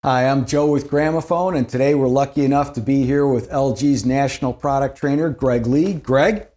Hi, I'm Joe with Gramophone, and today we're lucky enough to be here with LG's National Product Trainer, Gregg LG. Greg?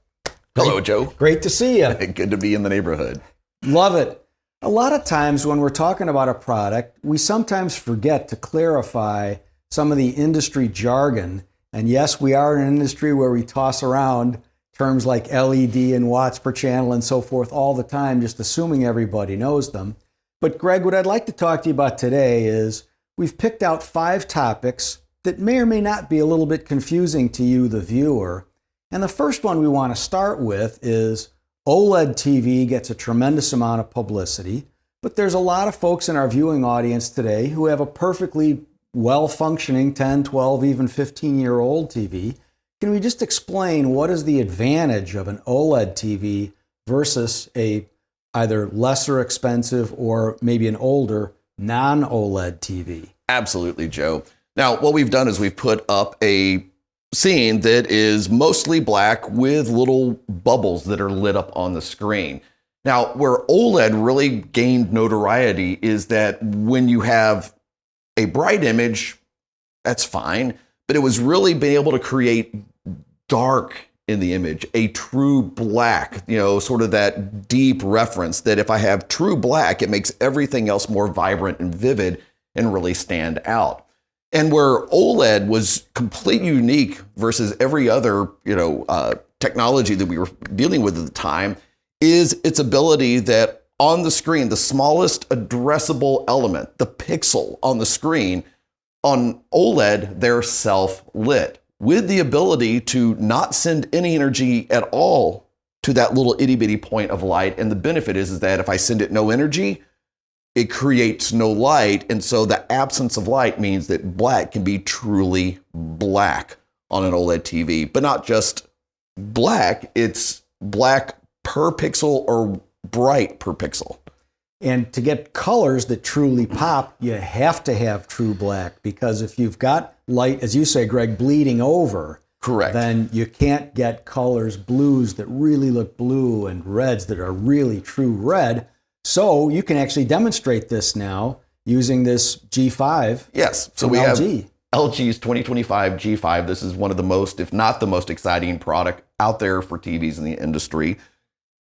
Hello, Joe. Great to see you. Good to be in the neighborhood. Love it. A lot of times when we're talking about a product, we sometimes forget to clarify some of the industry jargon. And yes, we are in an industry where we toss around terms like LED and watts per channel and so forth all the time, just assuming everybody knows them. But Greg, what I'd like to talk to you about today is we've picked out 5 topics that may or may not be a little bit confusing to you, the viewer. And the first one we want to start with is OLED TV gets a tremendous amount of publicity, but there's a lot of folks in our viewing audience today who have a perfectly well-functioning 10, 12, even 15-year-old TV. Can we just explain what is the advantage of an OLED TV versus a either lesser expensive or maybe an older non-OLED TV? Absolutely, Joe. Now, what we've done is we've put up a scene that is mostly black with little bubbles that are lit up on the screen. Now, where OLED really gained notoriety is that when you have a bright image, that's fine, but it was really being able to create dark in the image, a true black, sort of that deep reference that if I have true black, it makes everything else more vibrant and vivid and really stand out. And where OLED was completely unique versus every other, technology that we were dealing with at the time is its ability that on the screen, the smallest addressable element, the pixel on the screen, on OLED, they're self-lit, with the ability to not send any energy at all to that little itty bitty point of light. And the benefit is that if I send it no energy, it creates no light. And so the absence of light means that black can be truly black on an OLED TV, but not just black, it's black per pixel or bright per pixel. And to get colors that truly pop, you have to have true black, because if you've got light, as you say, Greg, bleeding over, correct, then you can't get colors, blues that really look blue and reds that are really true red. So you can actually demonstrate this now using this G5. Yes, so we have LG's 2025 G5. This is one of the most, if not the most exciting product out there for TVs in the industry.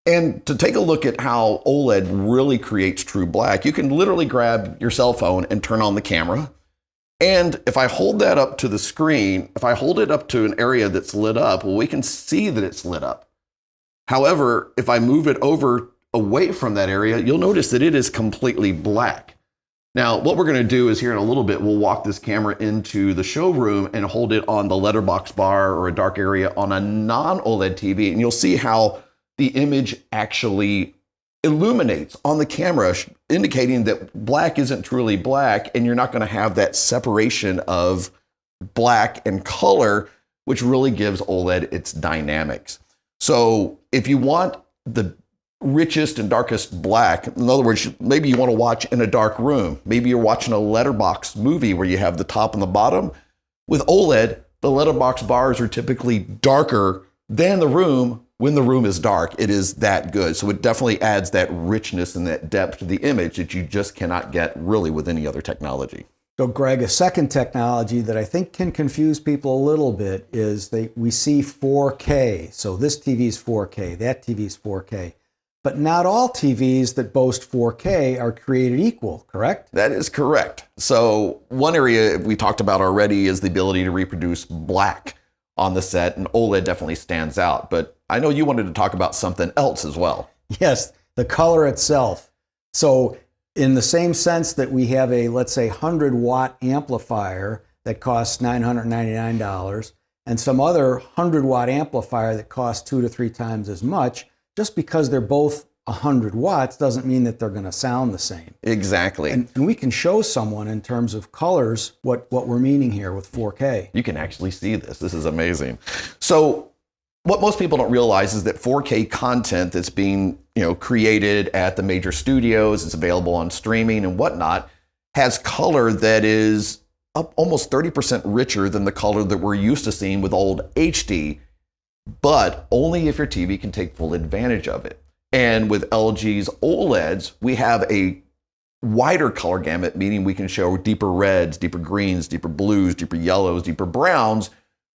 And to take a look at how OLED really creates true black, you can literally grab your cell phone and turn on the camera. And if I hold that up to the screen, if I hold it up to an area that's lit up, well, we can see that it's lit up. However, if I move it over away from that area, you'll notice that it is completely black. Now, what we're going to do is here in a little bit, we'll walk this camera into the showroom and hold it on the letterbox bar or a dark area on a non-OLED TV, and you'll see how the image actually illuminates on the camera, indicating that black isn't truly black, and you're not going to have that separation of black and color, which really gives OLED its dynamics. So if you want the richest and darkest black, in other words, maybe you want to watch in a dark room, maybe you're watching a letterbox movie where you have the top and the bottom. With OLED, the letterbox bars are typically darker than the room. When the room is dark, it is that good. So it definitely adds that richness and that depth to the image that you just cannot get really with any other technology. So Greg, a second technology that I think can confuse people a little bit is we see 4K. So this TV is 4K, that TV is 4K. But not all TVs that boast 4K are created equal, correct? That is correct. So one area we talked about already is the ability to reproduce black on the set, and OLED definitely stands out. But I know you wanted to talk about something else as well. Yes, the color itself. So in the same sense that we have a, let's say, 100-watt amplifier that costs $999 and some other 100-watt amplifier that costs 2 to 3 times as much, just because they're both 100 watts doesn't mean that they're going to sound the same. Exactly. And we can show someone in terms of colors what we're meaning here with 4K. You can actually see this. This is amazing. So what most people don't realize is that 4K content that's being created at the major studios, it's available on streaming and whatnot, has color that is up almost 30% richer than the color that we're used to seeing with old HD, but only if your TV can take full advantage of it. And with LG's OLEDs, we have a wider color gamut, meaning we can show deeper reds, deeper greens, deeper blues, deeper yellows, deeper browns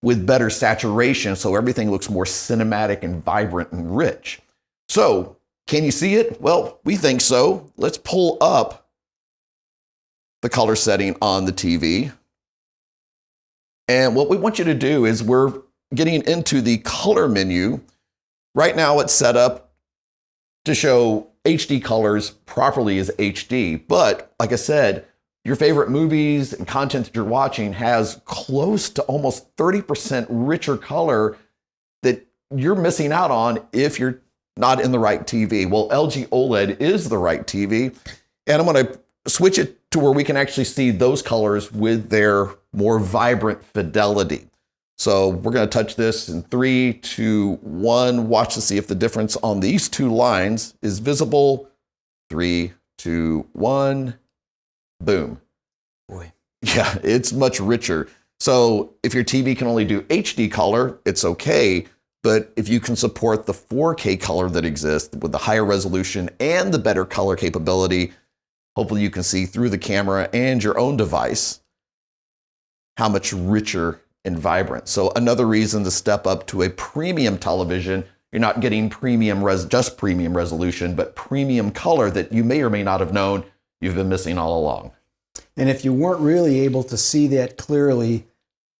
with better saturation, so everything looks more cinematic and vibrant and rich. So, can you see it? Well, we think so. Let's pull up the color setting on the TV. And what we want you to do is we're getting into the color menu. Right now it's set up to show HD colors properly as HD. But like I said, your favorite movies and content that you're watching has close to almost 30% richer color that you're missing out on if you're not in the right TV. Well, LG OLED is the right TV. And I'm going to switch it to where we can actually see those colors with their more vibrant fidelity. So we're going to touch this in 3, 2, 1. Watch to see if the difference on these two lines is visible. 3, 2, 1. Boom. Boy. Yeah, it's much richer. So if your TV can only do HD color, it's okay. But if you can support the 4K color that exists with the higher resolution and the better color capability, hopefully you can see through the camera and your own device how much richer and vibrant. So another reason to step up to a premium television. You're not getting just premium resolution, but premium color that you may or may not have known you've been missing all along. And if you weren't really able to see that clearly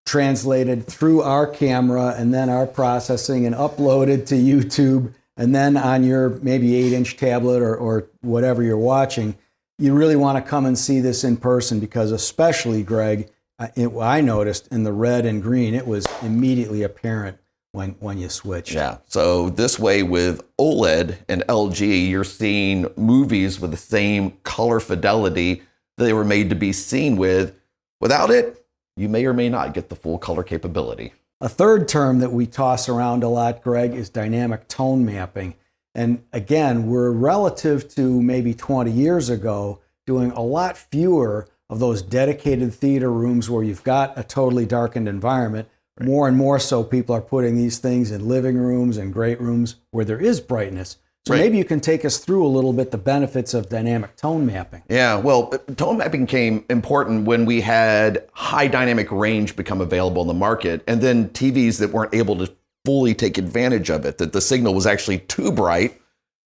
translated through our camera and then our processing and uploaded to YouTube and then on your maybe 8-inch tablet or whatever you're watching, you really want to come and see this in person, because especially, Greg, I noticed in the red and green, it was immediately apparent when you switched. Yeah, so this way with OLED and LG, you're seeing movies with the same color fidelity that they were made to be seen with. Without it, you may or may not get the full color capability. A third term that we toss around a lot, Greg, is dynamic tone mapping. And again, we're relative to maybe 20 years ago doing a lot fewer of those dedicated theater rooms where you've got a totally darkened environment. Right. More and more so people are putting these things in living rooms and great rooms where there is brightness. So maybe you can take us through a little bit the benefits of dynamic tone mapping. Yeah, well, tone mapping became important when we had high dynamic range become available in the market, and then TVs that weren't able to fully take advantage of it, that the signal was actually too bright.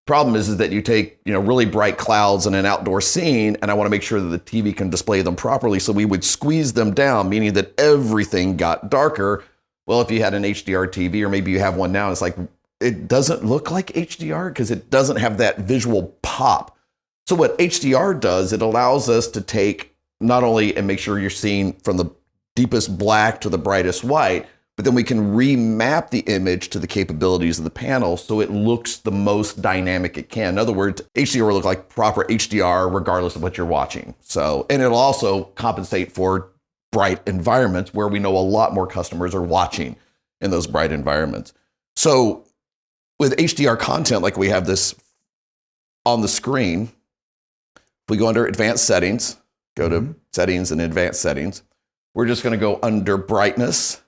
Problem is that you take really bright clouds in an outdoor scene, and I want to make sure that the TV can display them properly, so we would squeeze them down, meaning that everything got darker. Well, if you had an HDR TV, or maybe you have one now, it's like, it doesn't look like HDR because it doesn't have that visual pop. So what HDR does, it allows us to take not only and make sure you're seeing from the deepest black to the brightest white, but then we can remap the image to the capabilities of the panel so it looks the most dynamic it can. In other words, HDR will look like proper HDR regardless of what you're watching. So, and it'll also compensate for bright environments where we know a lot more customers are watching in those bright environments. So with HDR content, like we have this on the screen, if we go under advanced settings, go to settings and advanced settings, we're just going to go under brightness.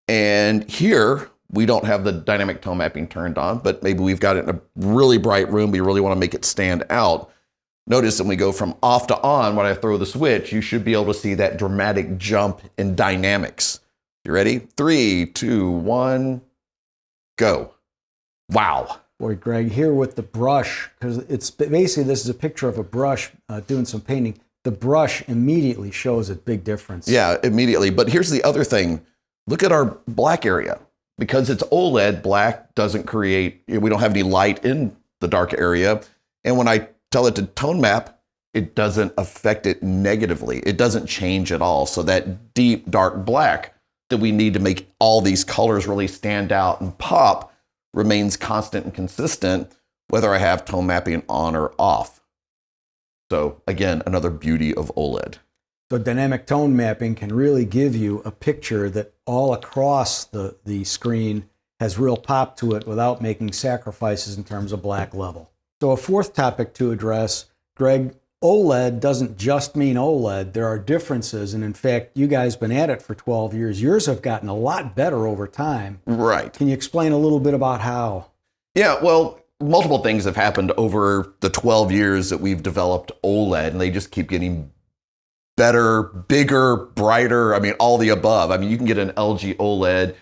And here we don't have the dynamic tone mapping turned on, but maybe we've got it in a really bright room. We really want to make it stand out. Notice when we go from off to on, when I throw the switch, you should be able to see that dramatic jump in dynamics. You ready? 3, 2, 1, go. Wow. Boy, Greg, here with the brush, because it's basically, this is a picture of a brush doing some painting. The brush immediately shows a big difference. Yeah, immediately. But here's the other thing. Look at our black area. Because it's OLED, black doesn't create, we don't have any light in the dark area. And when I tell it to tone map, it doesn't affect it negatively. It doesn't change at all. So that deep, dark black that we need to make all these colors really stand out and pop remains constant and consistent, whether I have tone mapping on or off. So again, another beauty of OLED. So dynamic tone mapping can really give you a picture that all across the screen has real pop to it without making sacrifices in terms of black level. So a fourth topic to address, Greg, OLED doesn't just mean OLED. There are differences. And in fact, you guys have been at it for 12 years. Yours have gotten a lot better over time. Right. Can you explain a little bit about how? Yeah, well, multiple things have happened over the 12 years that we've developed OLED, and they just keep getting better, bigger, brighter. I mean, all the above. I mean, you can get an LG OLED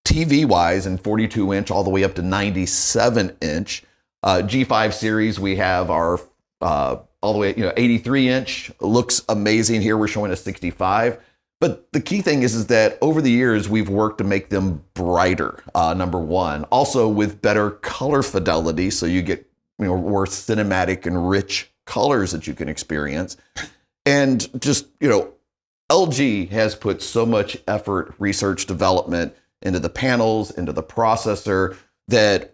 TV-wise in 42-inch all the way up to 97-inch. G5 series, we have our all the way, 83-inch. Looks amazing. Here we're showing a 65. But the key thing is that over the years, we've worked to make them brighter, number one. Also with better color fidelity, so you get more cinematic and rich colors that you can experience. And just, LG has put so much effort, research, development into the panels, into the processor, that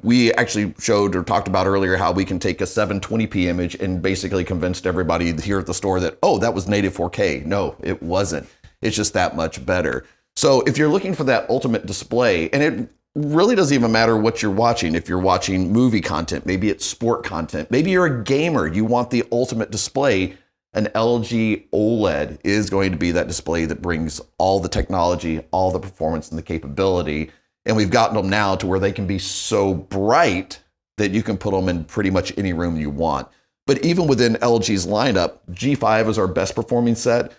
we actually showed or talked about earlier how we can take a 720p image and basically convinced everybody here at the store that, oh, that was native 4K. No, it wasn't. It's just that much better. So if you're looking for that ultimate display, and it really doesn't even matter what you're watching. If you're watching movie content, maybe it's sport content, maybe you're a gamer, you want the ultimate display, an LG OLED is going to be that display that brings all the technology, all the performance and the capability. And we've gotten them now to where they can be so bright that you can put them in pretty much any room you want. But even within LG's lineup, G5 is our best performing set.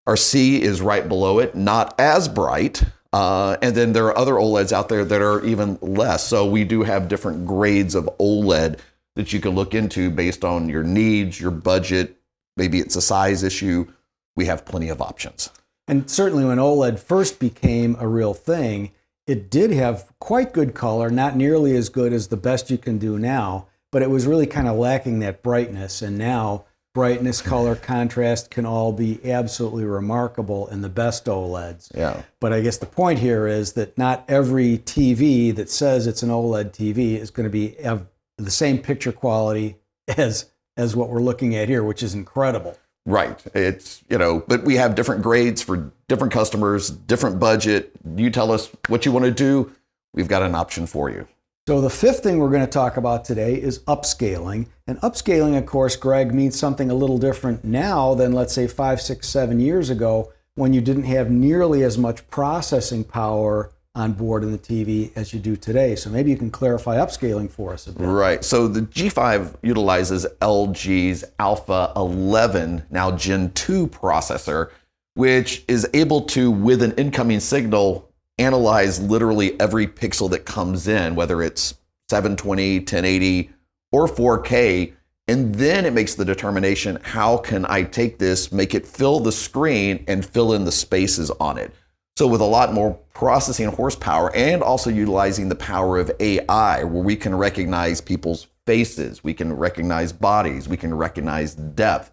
Our C is right below it, not as bright. And then there are other OLEDs out there that are even less. So we do have different grades of OLED that you can look into based on your needs, your budget. Maybe it's a size issue. We have plenty of options. And certainly when OLED first became a real thing, it did have quite good color, not nearly as good as the best you can do now, but it was really kind of lacking that brightness. And now brightness, color, contrast can all be absolutely remarkable in the best OLEDs. Yeah. But I guess the point here is that not every TV that says it's an OLED TV is going to have the same picture quality as what we're looking at here, which is incredible. Right. It's, but we have different grades for different customers, different budget. You tell us what you want to do. We've got an option for you. So the fifth thing we're going to talk about today is upscaling. And upscaling, of course, Greg, means something a little different now than, let's say, 5, 6, 7 years ago, when you didn't have nearly as much processing power on board in the TV as you do today. So maybe you can clarify upscaling for us a bit. Right. So the G5 utilizes LG's Alpha 11, now Gen 2 processor, which is able to, with an incoming signal, analyze literally every pixel that comes in, whether it's 720, 1080, or 4K. And then it makes the determination, how can I take this, make it fill the screen and fill in the spaces on it? So with a lot more processing horsepower and also utilizing the power of AI, where we can recognize people's faces, we can recognize bodies, we can recognize depth.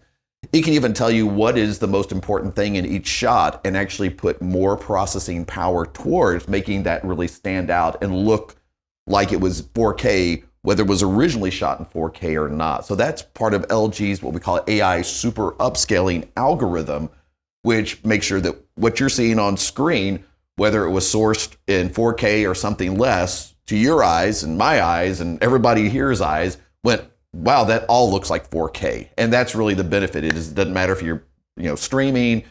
It can even tell you what is the most important thing in each shot and actually put more processing power towards making that really stand out and look like it was 4K, whether it was originally shot in 4K or not. So that's part of LG's what we call AI super upscaling algorithm, which makes sure that what you're seeing on screen, whether it was sourced in 4K or something less, to your eyes and my eyes and everybody here's eyes, went, wow, that all looks like 4K. And that's really the benefit. It doesn't matter if you're streaming,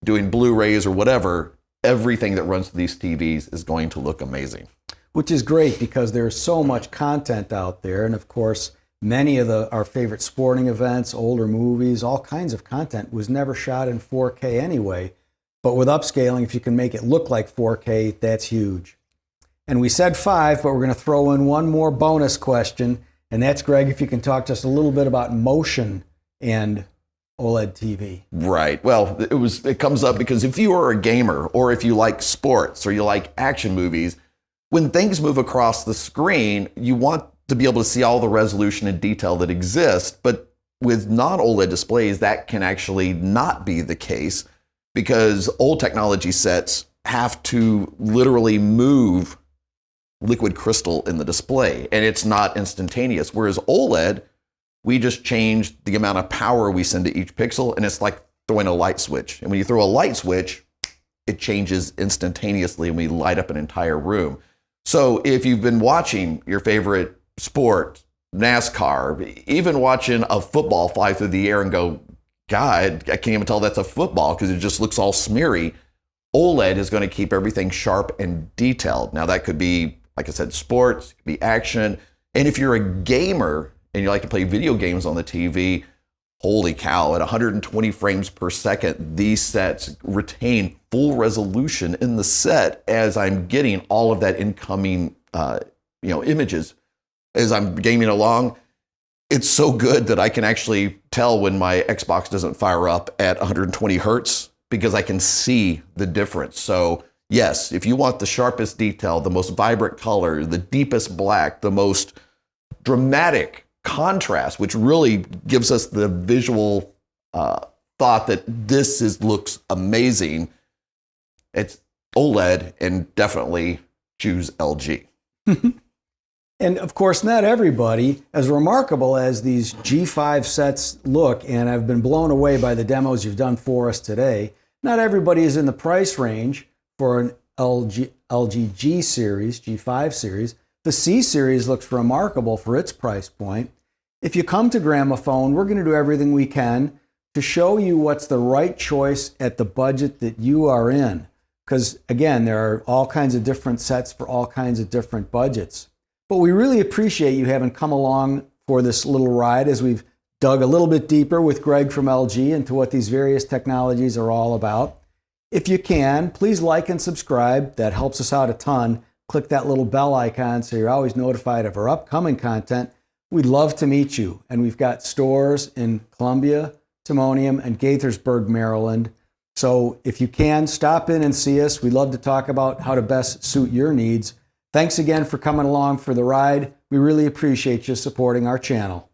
doing Blu-rays or whatever, everything that runs through these TVs is going to look amazing. Which is great because there's so much content out there. And of course, many of our favorite sporting events, older movies, all kinds of content was never shot in 4K anyway. But with upscaling, if you can make it look like 4K, that's huge. And we said 5, but we're going to throw in one more bonus question. And that's, Greg, if you can talk to us a little bit about motion and OLED TV. Right. Well, it comes up because if you are a gamer or if you like sports or you like action movies, when things move across the screen, you want to be able to see all the resolution and detail that exists. But with non-OLED displays, that can actually not be the case because old technology sets have to literally move liquid crystal in the display, and it's not instantaneous. Whereas OLED, we just change the amount of power we send to each pixel, and it's like throwing a light switch. And when you throw a light switch, it changes instantaneously, and we light up an entire room. So if you've been watching your favorite sport, NASCAR, even watching a football fly through the air and go, God, I can't even tell that's a football because it just looks all smeary, OLED is going to keep everything sharp and detailed. Now that could be, like I said, sports, it could be action, And if you're a gamer and you like to play video games on the TV, holy cow, at 120 frames per second, these sets retain full resolution in the set as I'm getting all of that incoming images. As I'm gaming along, it's so good that I can actually tell when my Xbox doesn't fire up at 120 hertz because I can see the difference. So yes, if you want the sharpest detail, the most vibrant color, the deepest black, the most dramatic contrast, which really gives us the visual thought that this looks amazing, it's OLED, and definitely choose LG. And of course, not everybody, as remarkable as these G5 sets look, and I've been blown away by the demos you've done for us today, not everybody is in the price range for an LG G series, G5 series. The C series looks remarkable for its price point. If you come to Gramophone, we're going to do everything we can to show you what's the right choice at the budget that you are in. Because again, there are all kinds of different sets for all kinds of different budgets. But we really appreciate you having come along for this little ride as we've dug a little bit deeper with Gregg from LG into what these various technologies are all about. If you can, please like and subscribe. That helps us out a ton. Click that little bell icon so you're always notified of our upcoming content. We'd love to meet you. And we've got stores in Columbia, Timonium, and Gaithersburg, Maryland. So if you can, stop in and see us. We'd love to talk about how to best suit your needs. Thanks again for coming along for the ride. We really appreciate you supporting our channel.